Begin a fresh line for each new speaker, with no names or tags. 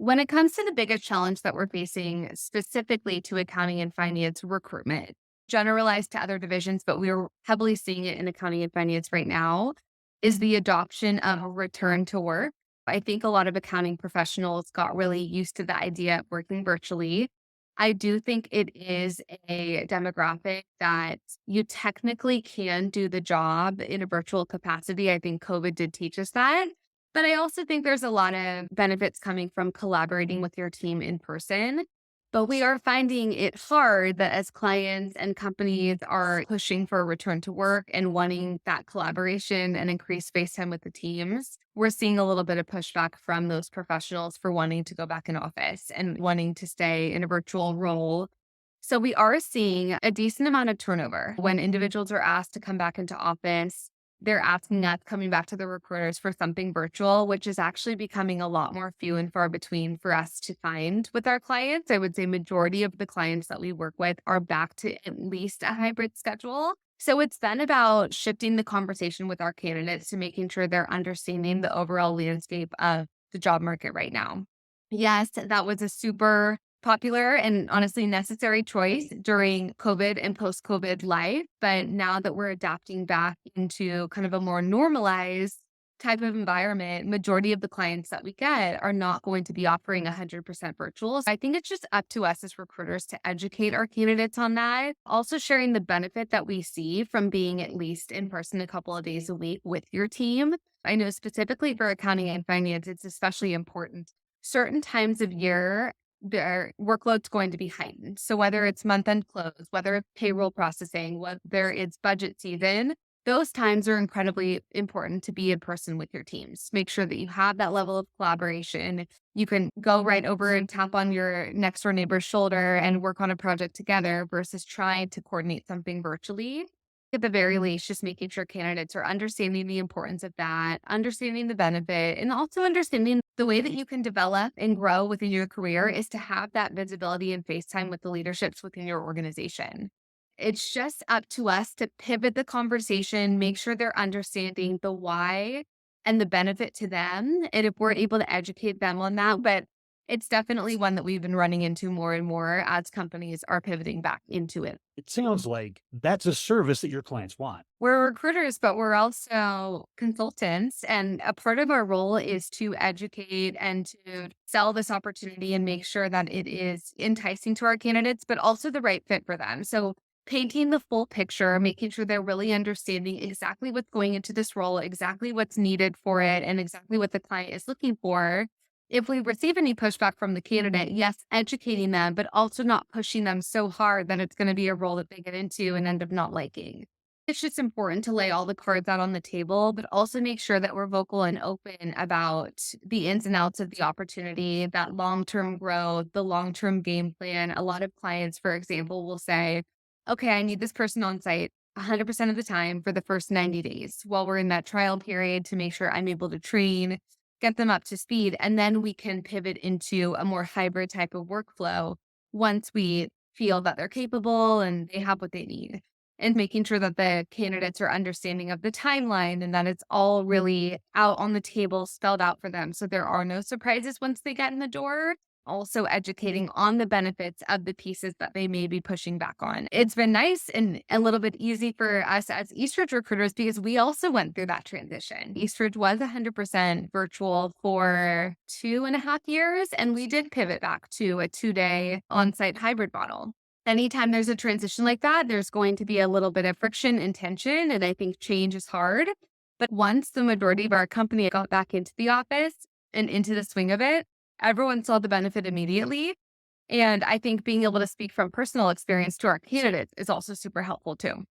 When it comes to the biggest challenge that we're facing specifically to accounting and finance recruitment, generalized to other divisions, but we're heavily seeing it in accounting and finance right now, is the adoption of a return to work. I think a lot of accounting professionals got really used to the idea of working virtually. I do think it is a demographic that you technically can do the job in a virtual capacity. I think COVID did teach us that. But I also think there's a lot of benefits coming from collaborating with your team in person. But we are finding it hard that as clients and companies are pushing for a return to work and wanting that collaboration and increased face time with the teams, we're seeing a little bit of pushback from those professionals for wanting to go back in office and wanting to stay in a virtual role. So we are seeing a decent amount of turnover when individuals are asked to come back into office. They're asking us coming back to the recruiters for something virtual, which is actually becoming a lot more few and far between for us to find with our clients. I would say majority of the clients that we work with are back to at least a hybrid schedule. So it's then about shifting the conversation with our candidates to making sure they're understanding the overall landscape of the job market right now. Yes, that was a super popular and honestly necessary choice during COVID and post COVID life. But now that we're adapting back into kind of a more normalized type of environment, majority of the clients that we get are not going to be offering 100% virtual. So I think it's just up to us as recruiters to educate our candidates on that. Also sharing the benefit that we see from being at least in person a couple of days a week with your team. I know specifically for accounting and finance, it's especially important. Certain times of year, their workload's going to be heightened. So whether it's month-end close, whether it's payroll processing, whether it's budget season, those times are incredibly important to be in person with your teams. Make sure that you have that level of collaboration. You can go right over and tap on your next door neighbor's shoulder and work on a project together versus trying to coordinate something virtually. At the very least, just making sure candidates are understanding the importance of that, understanding the benefit, and also understanding the way that you can develop and grow within your career is to have that visibility and face time with the leaderships within your organization. It's just up to us to pivot the conversation, make sure they're understanding the why and the benefit to them. And if we're able to educate them on that, but it's definitely one that we've been running into more and more as companies are pivoting back into it.
It sounds like that's a service that your clients want.
We're recruiters, but we're also consultants. And a part of our role is to educate and to sell this opportunity and make sure that it is enticing to our candidates, but also the right fit for them. So painting the full picture, making sure they're really understanding exactly what's going into this role, exactly what's needed for it, and exactly what the client is looking for. If we receive any pushback from the candidate, yes, educating them, but also not pushing them so hard that it's going to be a role that they get into and end up not liking. It's just important to lay all the cards out on the table, but also make sure that we're vocal and open about the ins and outs of the opportunity, that long term growth, the long term game plan. A lot of clients, for example, will say, okay, I need this person on site 100% of the time for the first 90 days while we're in that trial period to make sure I'm able to train, get them up to speed, and then we can pivot into a more hybrid type of workflow once we feel that they're capable and they have what they need. And making sure that the candidates are understanding of the timeline and that it's all really out on the table, spelled out for them. So there are no surprises once they get in the door. Also educating on the benefits of the pieces that they may be pushing back on. It's been nice and a little bit easy for us as Eastridge recruiters because we also went through that transition. Eastridge was 100% virtual for 2.5 years, and we did pivot back to a 2-day on-site hybrid model. Anytime there's a transition like that, there's going to be a little bit of friction and tension, and I think change is hard. But once the majority of our company got back into the office and into the swing of it, everyone saw the benefit immediately. And I think being able to speak from personal experience to our candidates is also super helpful too.